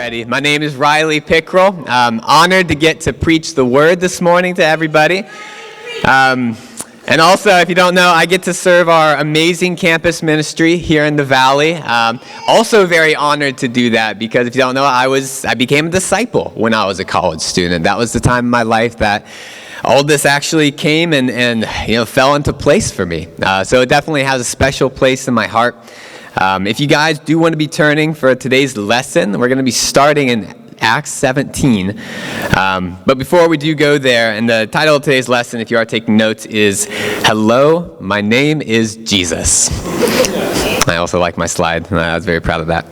Alrighty, my name is Riley Pickrel. I'm honored to get to preach the word this morning to everybody. And also, if you don't know, I get to serve our amazing campus ministry here in the Valley. Also very honored to do that because if you don't know, I became a disciple when I was a college student. That was the time in my life that all this actually came and fell into place for me. So it definitely has a special place in my heart. If you guys do want to be turning for today's lesson, we're going to be starting in Acts 17. But before we do go there, and the title of today's lesson, if you are taking notes, is Hello, my name is Jesus. I also like my slide. I was very proud of that.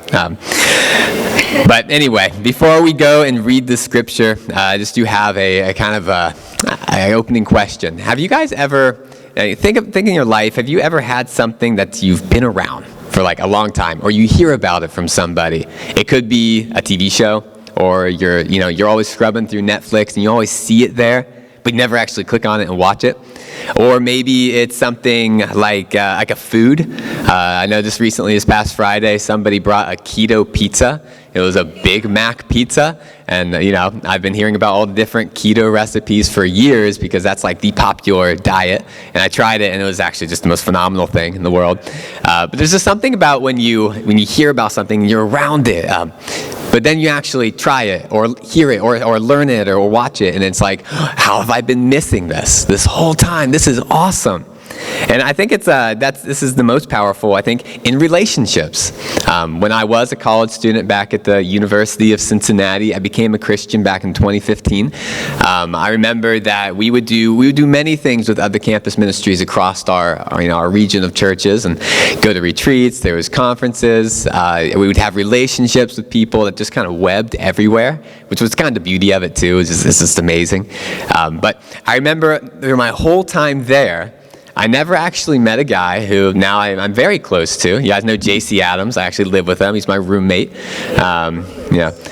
But anyway, before we go and read the scripture, I just do have a kind of an opening question. Have you guys ever, think in your life, have you ever had something that you've been around for like a long time, or you hear about it from somebody? It could be a TV show, or you're always scrubbing through Netflix and you always see it there, but you never actually click on it and watch it. Or maybe it's something like a food. I know just recently, this past Friday, somebody brought a keto pizza. It was a Big Mac pizza, and I've been hearing about all the different keto recipes for years because that's like the popular diet. And I tried it, and it was actually just the most phenomenal thing in the world. But there's just something about when you hear about something and you're around it. But then you actually try it, or hear it, or learn it, or watch it, and it's like, how have I been missing this whole time? This is awesome. And I think this is the most powerful, I think, in relationships. When I was a college student back at the University of Cincinnati, I became a Christian back in 2015. I remember that we would do many things with other campus ministries across our region of churches, and go to retreats. There was conferences. We would have relationships with people that just kind of webbed everywhere, which was kind of the beauty of it too. It's just amazing. But I remember through my whole time there, I never actually met a guy who now I'm very close to. You guys know J.C. Adams. I actually live with him. He's my roommate.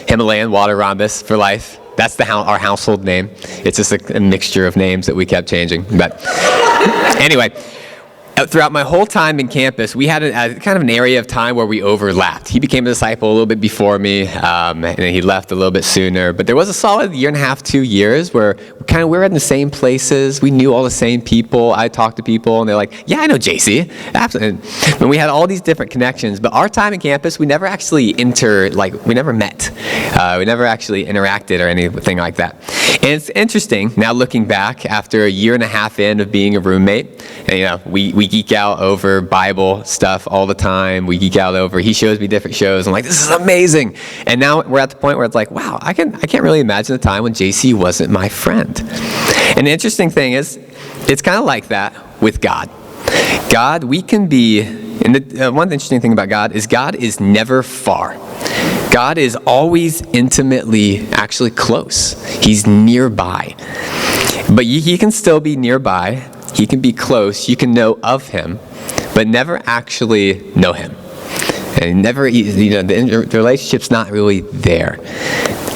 Himalayan water rhombus for life. That's our household name. It's just a mixture of names that we kept changing. But anyway, throughout my whole time in campus, we had a kind of an area of time where we overlapped. He became a disciple a little bit before me, and he left a little bit sooner. But there was a solid 1.5 to 2 years where we were in the same places. We knew all the same people. I talked to people, and they're like, "Yeah, I know JC." Absolutely. And we had all these different connections. But our time in campus, we never actually we never met. We never actually interacted or anything like that. And it's interesting now looking back after 1.5 years in of being a roommate, and we geek out over Bible stuff all the time. We geek out over, he shows me different shows. I'm like, this is amazing. And now we're at the point where it's like, wow, I can't really imagine a time when JC wasn't my friend. And the interesting thing is, it's kind of like that with God. God, we can be, and one interesting thing about God is never far. God is always intimately actually close. He's nearby. But he can still be nearby. He can be close. You can know of him, but never actually know him. And never, the relationship's not really there.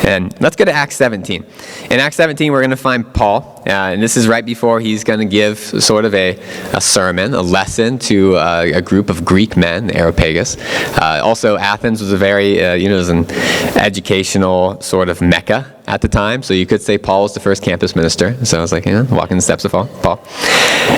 And let's go to Acts 17. In Acts 17, we're going to find Paul, and this is right before he's going to give sort of a sermon, a lesson to a group of Greek men, the Areopagus. Also, Athens was a very, was an educational sort of mecca at the time, so you could say Paul was the first campus minister. So I was like, walking the steps of Paul.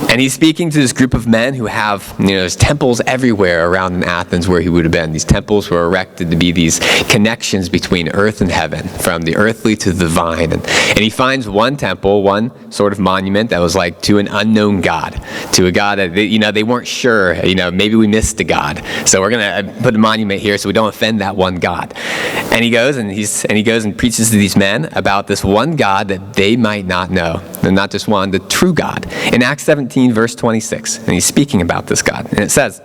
And he's speaking to this group of men who have, there's temples everywhere around in Athens where he would have been. These temples were erected to be these connections between earth and heaven, from the earthly to the divine. And he finds one temple, one sort of monument that was like to an unknown God, to a God that they weren't sure, maybe we missed a God. So we're going to put a monument here so we don't offend that one God. And he goes and preaches to these men about this one God that they might not know. And not just one, the true God. In Acts 17, verse 26, and he's speaking about this God. And it says,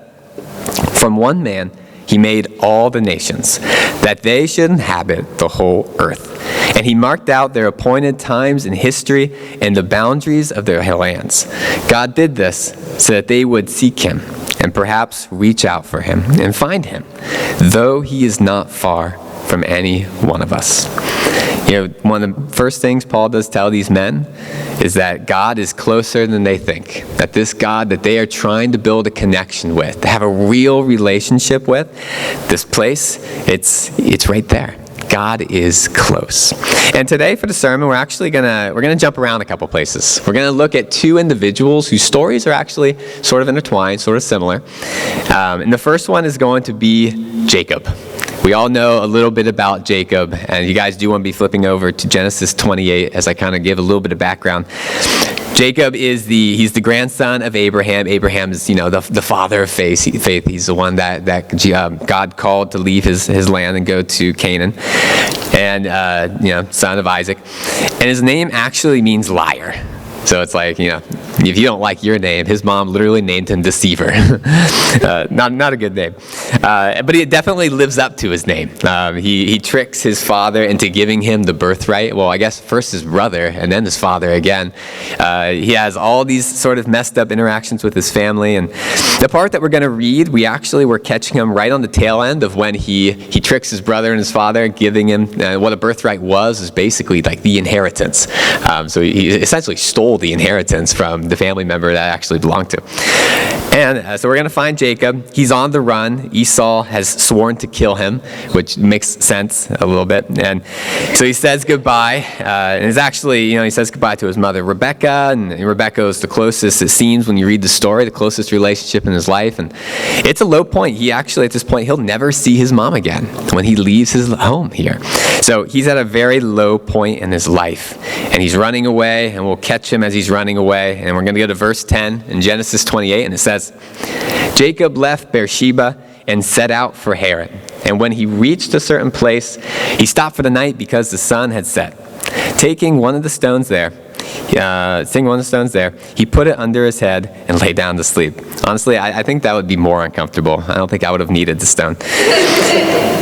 "From one man he made all the nations, that they should inhabit the whole earth. And he marked out their appointed times in history and the boundaries of their lands. God did this so that they would seek him and perhaps reach out for him and find him, though he is not far from any one of us." One of the first things Paul does tell these men is that God is closer than they think. That this God that they are trying to build a connection with, to have a real relationship with, this place, it's right there. God is close. And today for the sermon, we're gonna jump around a couple places. We're gonna look at two individuals whose stories are actually sort of intertwined, sort of similar. And the first one is going to be Jacob. We all know a little bit about Jacob, and you guys do want to be flipping over to Genesis 28 as I kind of give a little bit of background. Jacob he's the grandson of Abraham. Abraham is, the father of faith. He's the one that God called to leave his land and go to Canaan, and son of Isaac. And his name actually means liar. So it's like, if you don't like your name, his mom literally named him Deceiver. Not a good name. But he definitely lives up to his name. He tricks his father into giving him the birthright. Well, I guess first his brother and then his father again. He has all these sort of messed up interactions with his family. And the part that we're going to read, we're catching him right on the tail end of when he tricks his brother and his father, giving him what a birthright is basically like the inheritance. So he essentially stole the inheritance from the family member that actually belonged to. And so we're going to find Jacob. He's on the run. Esau has sworn to kill him, which makes sense a little bit. And so he says goodbye. And it's actually, he says goodbye to his mother, Rebecca. And Rebecca is the closest, it seems, when you read the story, the closest relationship in his life. And it's a low point. He actually, at this point, he'll never see his mom again when he leaves his home here. So he's at a very low point in his life. And he's running away, and we'll catch him as he's running away. And we're going to go to verse 10 in Genesis 28, and it says, Jacob left Beersheba and set out for Haran. And when he reached a certain place, he stopped for the night because the sun had set. Taking one of the stones there, he put it under his head and lay down to sleep. Honestly, I think that would be more uncomfortable. I don't think I would have needed the stone.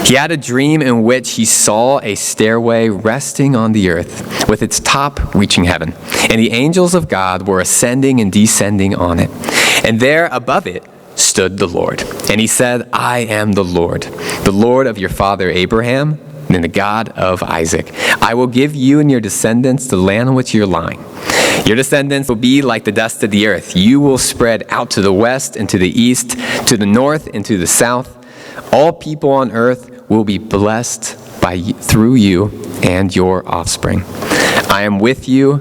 He had a dream in which he saw a stairway resting on the earth, with its top reaching heaven. And the angels of God were ascending and descending on it. And there above it stood the Lord. And he said, I am the Lord of your father Abraham, and the God of Isaac. I will give you and your descendants the land on which you're lying. Your descendants will be like the dust of the earth. You will spread out to the west and to the east, to the north and to the south. All people on earth will be blessed through you and your offspring. I am with you,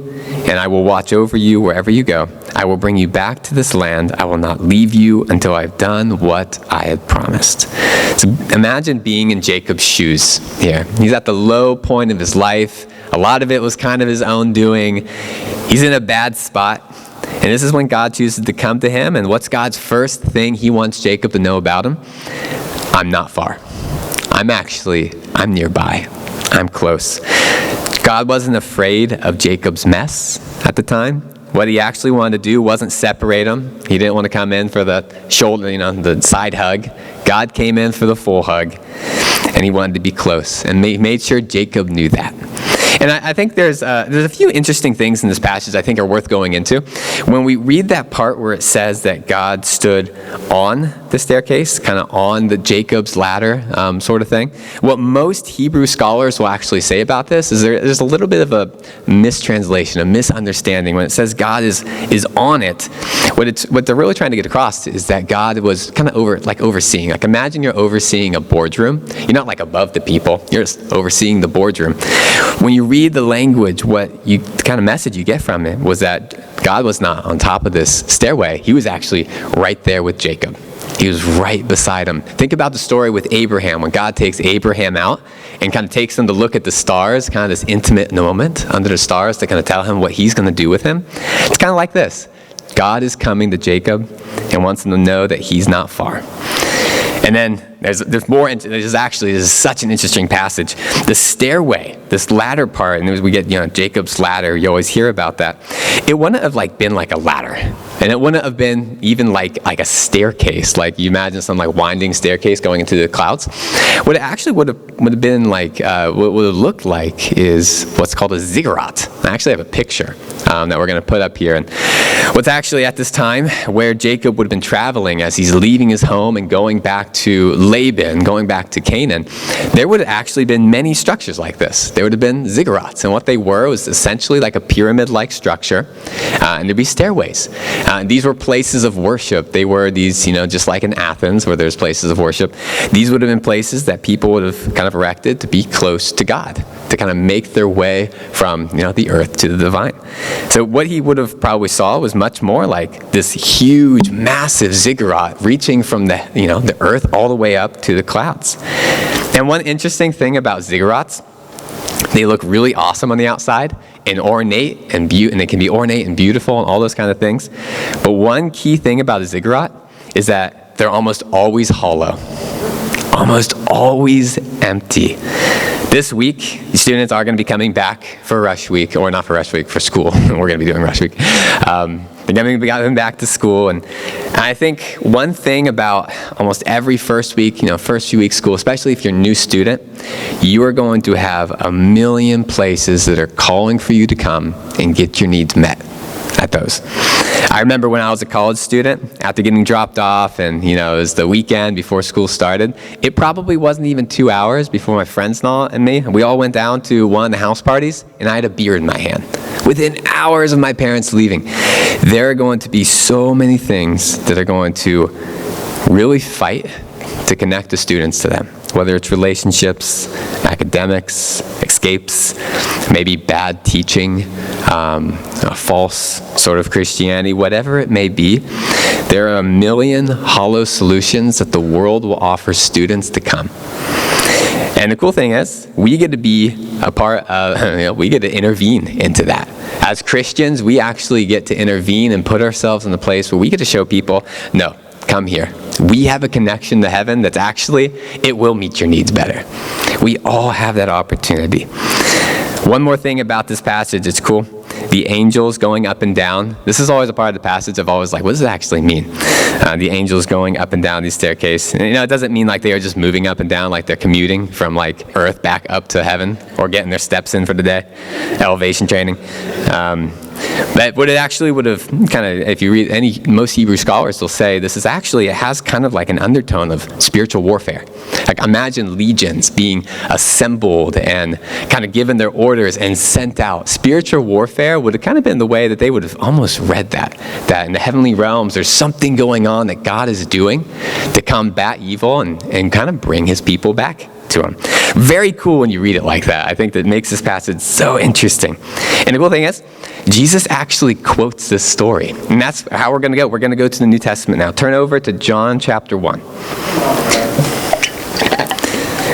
and I will watch over you wherever you go. I will bring you back to this land. I will not leave you until I've done what I have promised. So imagine being in Jacob's shoes here. He's at the low point of his life. A lot of it was kind of his own doing. He's in a bad spot. And this is when God chooses to come to him. And what's God's first thing he wants Jacob to know about him? I'm not far. I'm nearby. I'm close. God wasn't afraid of Jacob's mess at the time. What he actually wanted to do wasn't separate them. He didn't want to come in for the shoulder, the side hug. God came in for the full hug, and he wanted to be close, and made sure Jacob knew that. And I think there's a few interesting things in this passage I think are worth going into. When we read that part where it says that God stood on the staircase, kind of on the Jacob's ladder sort of thing, what most Hebrew scholars will actually say about this is there's a little bit of a mistranslation, a misunderstanding. When it says God is on it, what they're really trying to get across is that God was kind of overseeing. Like imagine you're overseeing a boardroom. You're not like above the people. You're just overseeing the boardroom. When you read the language, the kind of message you get from it was that God was not on top of this stairway. He was actually right there with Jacob. He was right beside him. Think about the story with Abraham, when God takes Abraham out and kind of takes him to look at the stars, kind of this intimate moment under the stars to kind of tell him what he's going to do with him. It's kind of like this. God is coming to Jacob and wants him to know that he's not far. And then there's more. This is such an interesting passage. The stairway, this ladder part, and we get Jacob's ladder. You always hear about that. It wouldn't have been like a ladder, and it wouldn't have been even like a staircase. Like you imagine some winding staircase going into the clouds. What it actually would have been like, what would have looked like is what's called a ziggurat. I actually have a picture that we're going to put up here. And what's actually at this time where Jacob would have been traveling as he's leaving his home and going back to Laban, going back to Canaan, there would have actually been many structures like this. There would have been ziggurats, and what they were was essentially like a pyramid-like structure, and there'd be stairways. These were places of worship. They were these, just like in Athens where there's places of worship, these would have been places that people would have kind of erected to be close to God, to kind of make their way from, the earth to the divine. So what he would have probably saw was much more like this huge, massive ziggurat reaching from the earth all the way up to the clouds. And one interesting thing about ziggurats, they look really awesome on the outside and ornate and they can be ornate and beautiful and all those kind of things. But one key thing about a ziggurat is that they're almost always hollow, almost always empty. This week, students are going to be coming back for Rush Week, or not for Rush Week, for school. We're going to be doing Rush Week. They're going to be going back to school, and I think one thing about almost every first week, first few weeks of school, especially if you're a new student, you are going to have a million places that are calling for you to come and get your needs met at those. I remember when I was a college student, after getting dropped off and, it was the weekend before school started, it probably wasn't even 2 hours before my friends and me, we all went down to one of the house parties, and I had a beer in my hand. Within hours of my parents leaving, there are going to be so many things that are going to really fight to connect the students to them, whether it's relationships, academics, escapes, maybe bad teaching, a false sort of Christianity, whatever it may be. There are a million hollow solutions that the world will offer students to come. And the cool thing is, we get to be a part of, we get to intervene into that. As Christians, we actually get to intervene and put ourselves in the place where we get to show people, no, come here. We have a connection to heaven that's actually, it will meet your needs better. We all have that opportunity. One more thing about this passage, it's cool. The angels going up and down. This is always a part of the passage I've always like, what does it actually mean? The angels going up and down these staircase. And, it doesn't mean like they are just moving up and down, like they're commuting from like earth back up to heaven or getting their steps in for the day. Elevation training. But what it actually would have kind of, if you read most Hebrew scholars will say this is actually, it has kind of like an undertone of spiritual warfare. Like imagine legions being assembled and kind of given their orders and sent out. Spiritual warfare would have kind of been the way that they would have almost read that in the heavenly realms there's something going on that God is doing to combat evil and kind of bring his people back to him. Very cool when you read it like that. I think that makes this passage so interesting. And the cool thing is, Jesus actually quotes this story. And that's how we're going to go. We're going to go to the New Testament now. Turn over to John chapter 1.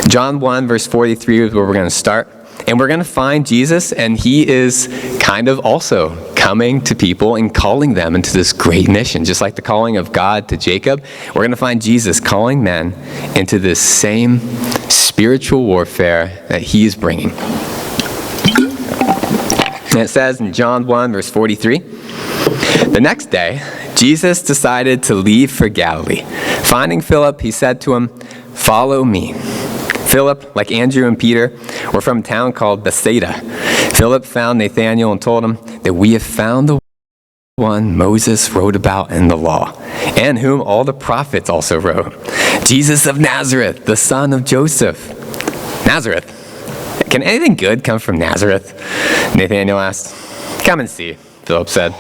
John 1 verse 43 is where we're going to start. And we're going to find Jesus, and he is kind of also coming to people and calling them into this great mission. Just like the calling of God to Jacob, we're going to find Jesus calling men into this same spiritual warfare that he is bringing. And it says in John 1 verse 43, the next day, Jesus decided to leave for Galilee. Finding Philip, he said to him, "Follow me." Philip, like Andrew and Peter, were from a town called Bethsaida. Philip found Nathanael and told him that we have found the one Moses wrote about in the law, and whom all the prophets also wrote, Jesus of Nazareth, the son of Joseph. Nazareth? Can anything good come from Nazareth? Nathanael asked. Come and see, Philip said.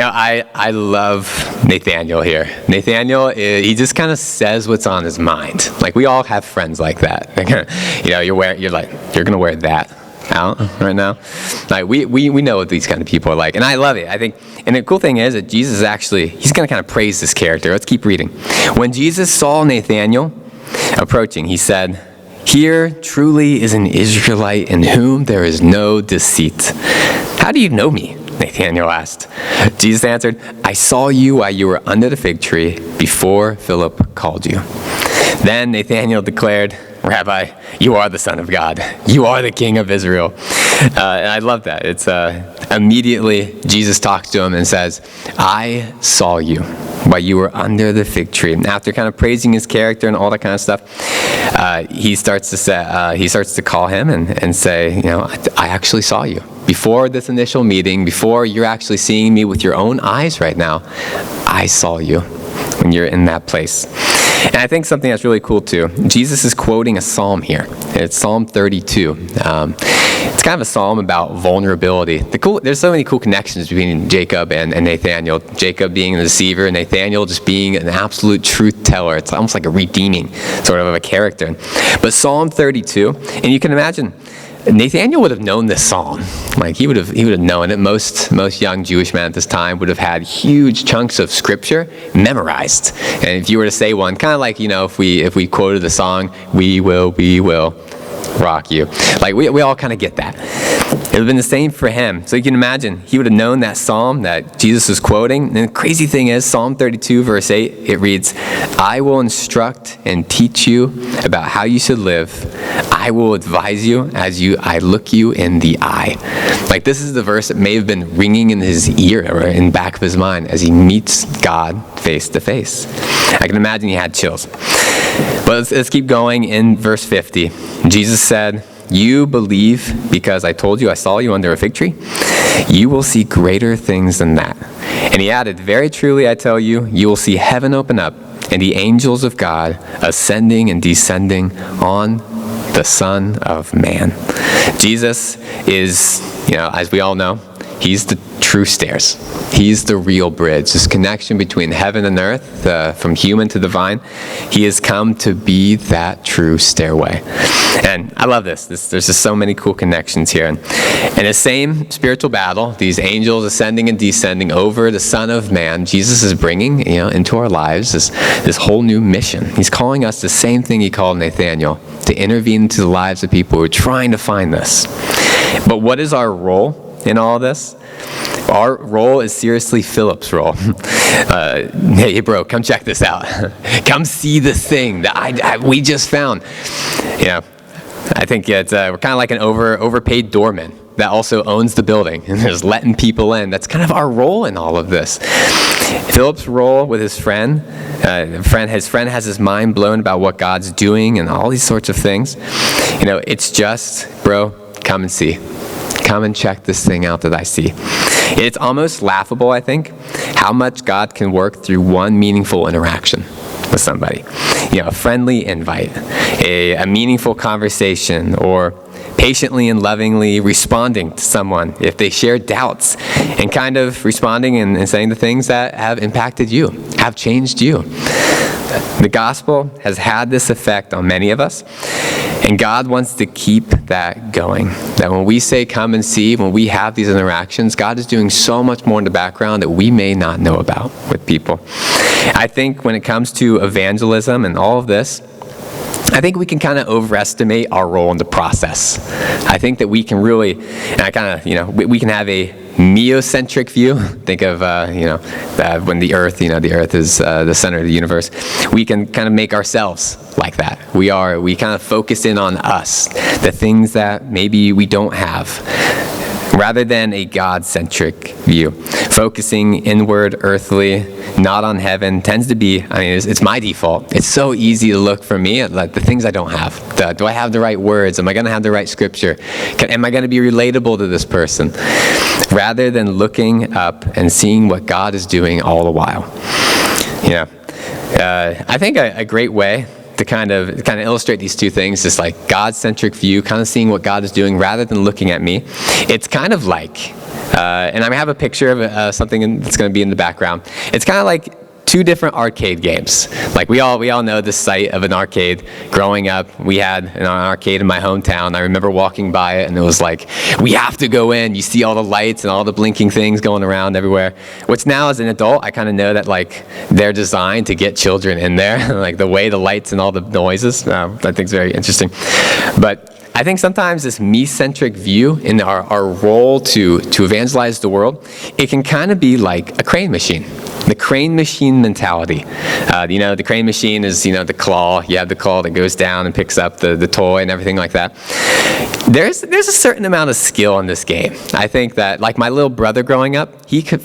I love Nathanael here. Nathanael, he just kind of says what's on his mind. Like we all have friends like that. You're gonna wear that out right now. Like we know what these kind of people are like, and I love it. I think, and the cool thing is that Jesus he's gonna kind of praise this character. Let's keep reading. When Jesus saw Nathanael approaching, he said, "Here truly is an Israelite in whom there is no deceit." How do you know me? Nathanael asked. Jesus answered, "I saw you while you were under the fig tree before Philip called you." Then Nathanael declared, "Rabbi, you are the Son of God. You are the King of Israel." And I love that. It's immediately Jesus talks to him and says, "I saw you while you were under the fig tree." And after kind of praising his character and all that kind of stuff, he starts to call him and say, "I actually saw you. Before this initial meeting, before you're actually seeing me with your own eyes right now, I saw you when you're in that place." And I think something that's really cool too, Jesus is quoting a psalm here. It's Psalm 32. It's kind of a psalm about vulnerability. There's so many cool connections between Jacob and Nathaniel. Jacob being the deceiver, and Nathaniel just being an absolute truth teller. It's almost like a redeeming sort of a character. But Psalm 32, and you can imagine, Nathaniel would have known this psalm. Like he would have known it. Most young Jewish men at this time would have had huge chunks of scripture memorized. And if you were to say one, kind of like, if we quoted the song, we will rock you. Like we all kind of get that. It would have been the same for him. So you can imagine, he would have known that psalm that Jesus was quoting. And the crazy thing is, Psalm 32, verse 8, it reads, I will instruct and teach you about how you should live. I will advise you as I look you in the eye. Like this is the verse that may have been ringing in his ear or in the back of his mind as he meets God face to face. I can imagine he had chills. But let's keep going in verse 50. Jesus said, you believe because I told you I saw you under a fig tree? You will see greater things than that. And he added, very truly I tell you, you will see heaven open up and the angels of God ascending and descending on the Son of Man. Jesus is, as we all know, he's the true stairs. He's the real bridge, this connection between heaven and earth, from human to divine. He has come to be that true stairway. And I love this. There's just so many cool connections here. And the same spiritual battle, these angels ascending and descending over the Son of Man, Jesus is bringing into our lives this whole new mission. He's calling us the same thing he called Nathaniel, to intervene into the lives of people who are trying to find this. But what is our role in all this? Our role is seriously Philip's role. Hey, bro, come check this out. Come see this thing that we just found. I think we're kind of like an overpaid doorman that also owns the building and is letting people in. That's kind of our role in all of this. Philip's role with his friend, his friend has his mind blown about what God's doing and all these sorts of things. It's just, bro, come and see. Come and check this thing out that I see. It's almost laughable, I think, how much God can work through one meaningful interaction with somebody. A friendly invite, a meaningful conversation, or patiently and lovingly responding to someone if they share doubts, and kind of responding and saying the things that have impacted you, have changed you. The gospel has had this effect on many of us, and God wants to keep that going. That when we say come and see, when we have these interactions, God is doing so much more in the background that we may not know about with people. I think when it comes to evangelism and all of this, I think we can kind of overestimate our role in the process. I think that we can really, and I kind of, we can have a meocentric view. Think of, when the earth is the center of the universe. We can kind of make ourselves like that. We kind of focus in on us, the things that maybe we don't have, rather than a God-centric view. Focusing inward, earthly, not on heaven, tends to be, it's my default. It's so easy to look for me at the things I don't have. Do I have the right words? Am I going to have the right scripture? Am I going to be relatable to this person? Rather than looking up and seeing what God is doing all the while. I think a great way to kind of illustrate these two things, this like God-centric view, kind of seeing what God is doing rather than looking at me. It's kind of like, and I have a picture of something that's going to be in the background. It's kind of like two different arcade games. Like we all know the sight of an arcade. Growing up, we had an arcade in my hometown. I remember walking by it, and it was like, we have to go in. You see all the lights and all the blinking things going around everywhere. Which now, as an adult, I kind of know that like they're designed to get children in there. Like the way the lights and all the noises, I think is very interesting. But I think sometimes this me-centric view in our role to evangelize the world, it can kind of be like a crane machine. The crane machine mentality. The crane machine is, the claw. You have the claw that goes down and picks up the toy and everything like that. There's a certain amount of skill in this game. I think that, like my little brother growing up, he could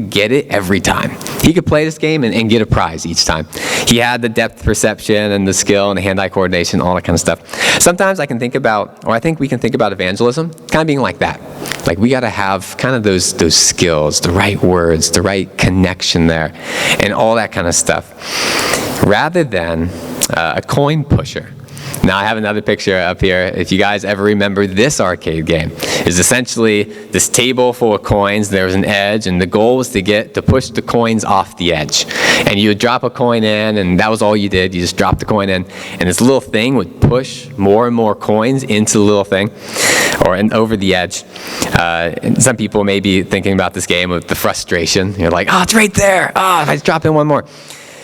get it every time. He could play this game and get a prize each time. He had the depth perception and the skill and the hand-eye coordination, all that kind of stuff. Sometimes I think we can think about evangelism kind of being like that. Like we got to have kind of those skills, the right words, the right connection there, and all that kind of stuff, rather than a coin pusher. Now, I have another picture up here. If you guys ever remember this arcade game, it's essentially this table full of coins. There was an edge, and the goal was to push the coins off the edge. And you would drop a coin in, and that was all you did. You just dropped the coin in, and this little thing would push more and more coins into the little thing, or over the edge. And some people may be thinking about this game with the frustration. You're like, oh, it's right there. Oh, if I just drop in one more.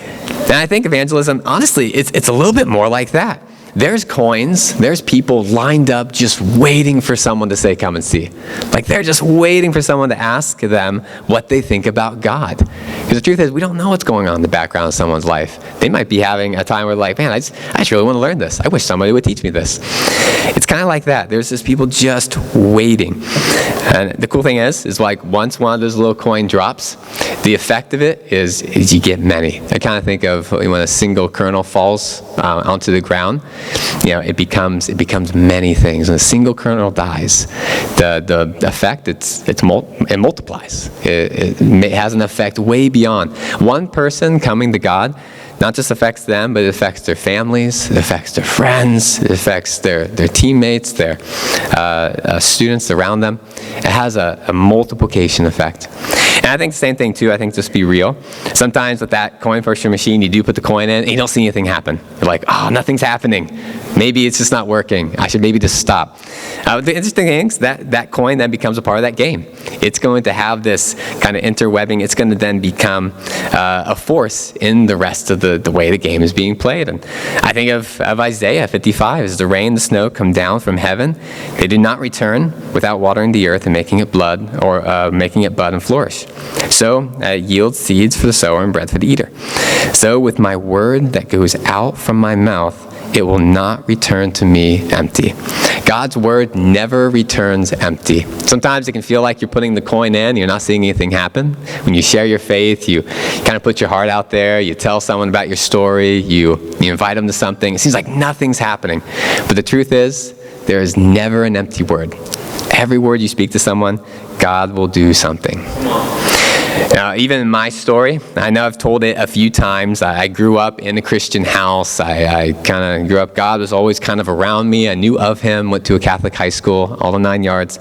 And I think evangelism, honestly, it's a little bit more like that. There's coins, there's people lined up just waiting for someone to say, come and see. Like they're just waiting for someone to ask them what they think about God. Because the truth is, we don't know what's going on in the background of someone's life. They might be having a time where like, man, I just really want to learn this. I wish somebody would teach me this. It's kind of like that. There's just people just waiting. And the cool thing is like once one of those little coin drops, the effect of it is you get many. I kind of think of when a single kernel falls onto the ground. It becomes many things. When a single kernel dies, the effect it multiplies. It has an effect way beyond one person coming to God. Not just affects them, but it affects their families, it affects their friends, it affects their teammates, their students around them. It has a multiplication effect. And I think the same thing too, I think just be real. Sometimes with that coin pusher machine, you do put the coin in and you don't see anything happen. You're like, oh, nothing's happening. Maybe it's just not working. I should maybe just stop. The interesting thing is that coin then becomes a part of that game. It's going to have this kind of interwebbing. It's going to then become a force in the rest of the way the game is being played. And I think of Isaiah 55, as the rain, the snow come down from heaven. They do not return without watering the earth and making it blood, or making it bud and flourish. So it yields seeds for the sower and bread for the eater. So with my word that goes out from my mouth, it will not return to me empty. God's word never returns empty. Sometimes it can feel like you're putting the coin in, you're not seeing anything happen. When you share your faith, you kind of put your heart out there, you tell someone about your story, you invite them to something. It seems like nothing's happening. But the truth is, there is never an empty word. Every word you speak to someone, God will do something. Even in my story, I know I've told it a few times. I grew up in a Christian house. I kind of grew up, God was always kind of around me. I knew of him, went to a Catholic high school, all the 9 yards.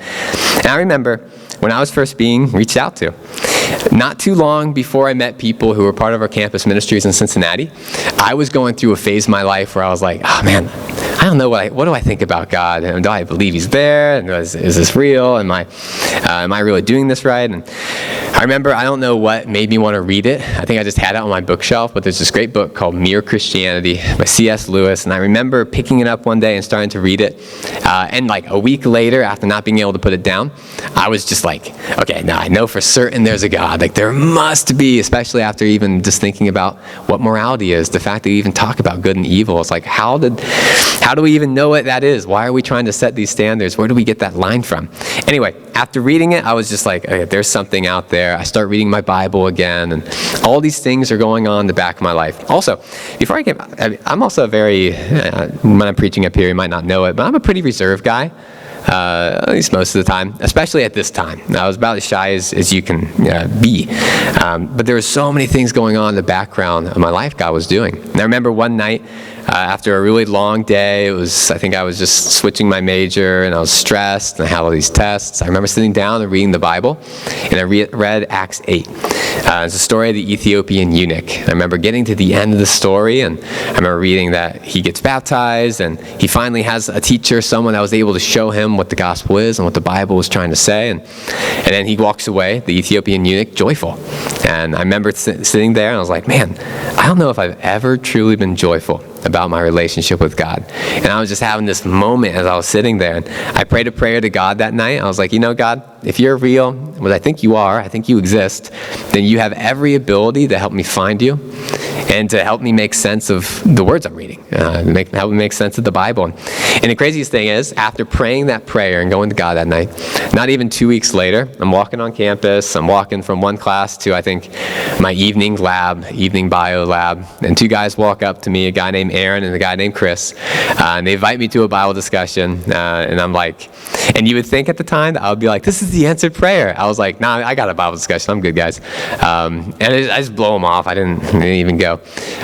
And I remember when I was first being reached out to, not too long before I met people who were part of our campus ministries in Cincinnati, I was going through a phase of my life where I was like, oh man, I don't know what do I think about God? And do I believe he's there? And is this real? Am I really doing this right? And I remember, I don't know what made me want to read it. I think I just had it on my bookshelf, but there's this great book called Mere Christianity by C.S. Lewis. And I remember picking it up one day and starting to read it. And like a week later, after not being able to put it down, I was just like, okay, now I know for certain there's a God. Like there must be, especially after even just thinking about what morality is, the fact that we even talk about good and evil. It's like, how do we even know what that is? Why are we trying to set these standards? Where do we get that line from? Anyway, after reading it, I was just like, okay, there's something out there. I start reading my Bible again, and all these things are going on in the back of my life. Also, before I get, I'm also a very, when I'm preaching up here, you might not know it, but I'm a pretty reserved guy. At least most of the time, especially at this time. I was about as shy as you can be. But there were so many things going on in the background of my life God was doing. And I remember one night, after a really long day, I think I was just switching my major, and I was stressed, and I had all these tests. I remember sitting down and reading the Bible, and I read Acts 8. It's a story of the Ethiopian eunuch. I remember getting to the end of the story, and I remember reading that he gets baptized, and he finally has a teacher, someone that was able to show him what the gospel is and what the Bible was trying to say. And then he walks away, the Ethiopian eunuch, joyful. And I remember sitting there, and I was like, man, I don't know if I've ever truly been joyful about my relationship with God. And I was just having this moment as I was sitting there. And I prayed a prayer to God that night. I was like, God, if you're real, what I think you are, I think you exist, then you have every ability to help me find you and to help me make sense of the words I'm reading, help me make sense of the Bible. And the craziest thing is, after praying that prayer and going to God that night, not even 2 weeks later, I'm walking on campus. I'm walking from one class to, I think, my evening bio lab, and two guys walk up to me, a guy named Aaron and a guy named Chris, and they invite me to a Bible discussion, and I'm like, and you would think at the time that I would be like, this is the answered prayer. I was like, nah, I got a Bible discussion. I'm good, guys. And I just blow them off. I didn't even go.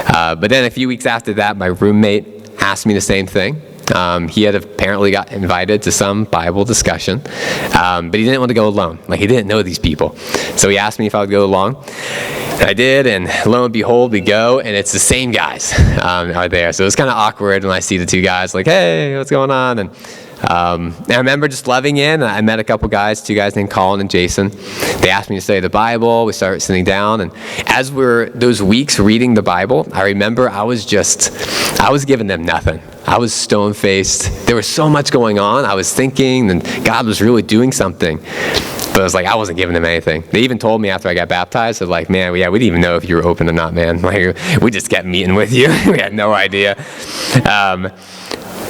But then a few weeks after that, my roommate asked me the same thing. He had apparently got invited to some Bible discussion, but he didn't want to go alone. Like, he didn't know these people. So he asked me if I would go along. And I did, and lo and behold, we go, and it's the same guys are there. So it was kind of awkward when I see the two guys, like, hey, what's going on? And I remember just loving in. I met a couple guys, two guys named Colin and Jason. They asked me to study the Bible. We started sitting down, and as we're those weeks reading the Bible, I remember I was giving them nothing. I was stone-faced. There was so much going on. I was thinking, and God was really doing something. But I was like, I wasn't giving them anything. They even told me after I got baptized, they're like, man, yeah, we didn't even know if you were open or not, man. Like, we just kept meeting with you. We had no idea.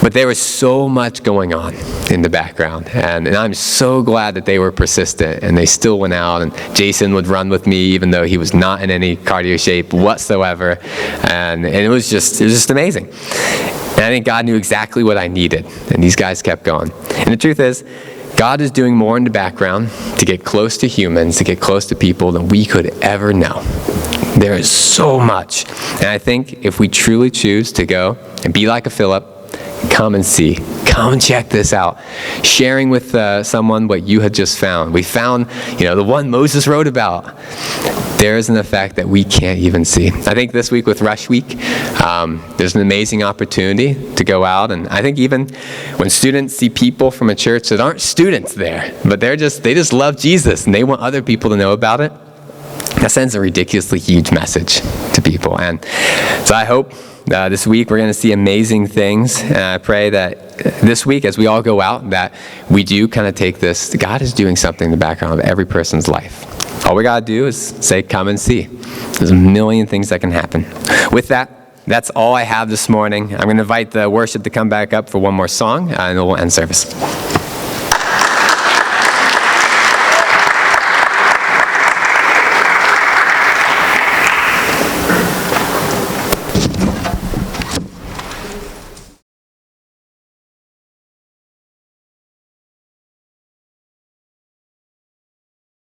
But there was so much going on in the background, and I'm so glad that they were persistent, and they still went out, and Jason would run with me even though he was not in any cardio shape whatsoever, and it was just amazing. And I think God knew exactly what I needed, and these guys kept going. And the truth is, God is doing more in the background to get close to humans, to get close to people than we could ever know. There is so much, and I think if we truly choose to go and be like a Philip, come and see. Come and check this out. Sharing with someone what you had just found. We found, the one Moses wrote about. There is an effect that we can't even see. I think this week with Rush Week, there's an amazing opportunity to go out. And I think even when students see people from a church that aren't students there, but they just love Jesus and they want other people to know about it, that sends a ridiculously huge message to people. And so I hope this week we're going to see amazing things, and I pray that this week as we all go out that we do kind of take this, God is doing something in the background of every person's life. All we got to do is say, come and see. There's a million things that can happen. With that, that's all I have this morning. I'm going to invite the worship to come back up for one more song, and then we'll end service.